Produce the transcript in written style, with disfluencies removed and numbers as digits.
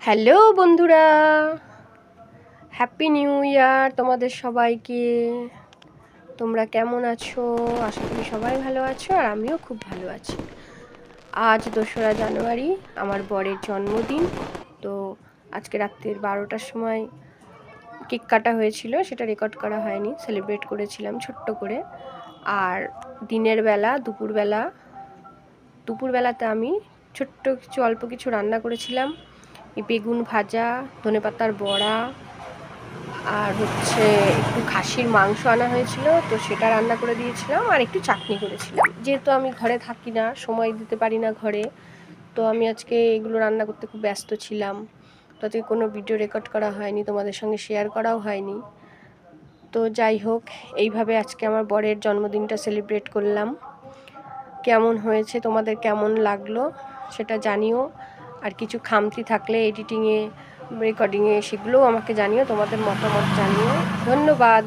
Hello বন্ধুরা, happy new year তোমাদের সবাইকে। তোমরা কেমন আছো? আশা করি সবাই ভালো আছো, আর আমিও খুব ভালো আছি। আজ 2রা জানুয়ারি, আমার বরের জন্মদিন। তো আজকে রাত্রির 12টার সময় কেক কাটা হয়েছিল, সেটা রেকর্ড করা হয়নি, সেলিব্রেট করেছিলাম ছোট্ট করে। আর দিনের বেলা দুপুরবেলাতে আমি ছোট্ট কিছু অল্প কিছু রান্না করেছিলাম। বেগুন ভাজা, ধনেপাতার বড়া, আর একটু খাসির মাংস আনা হয়েছিল, তো সেটা রান্না করে দিয়েছিলাম, আর একটু চাটনি করেছিলাম। যেহেতু আমি ঘরে থাকি না, সময় দিতে পারি না ঘরে, তো আমি আজকে এগুলো রান্না করতে খুব ব্যস্ত ছিলাম, তাতে কোনো ভিডিও রেকর্ড করা হয়নি, তোমাদের সঙ্গে শেয়ার করাও হয়নি। তো যাই হোক, এইভাবে আজকে আমার বরের জন্মদিনটা সেলিব্রেট করলাম। কেমন হয়েছে, তোমাদের কেমন লাগলো সেটা জানিও। আর কিছু খামতি থাকলে এডিটিংয়ে, রেকর্ডিংয়ে, সেগুলোও আমাকে জানিও, তোমাদের মতামত জানিও। ধন্যবাদ।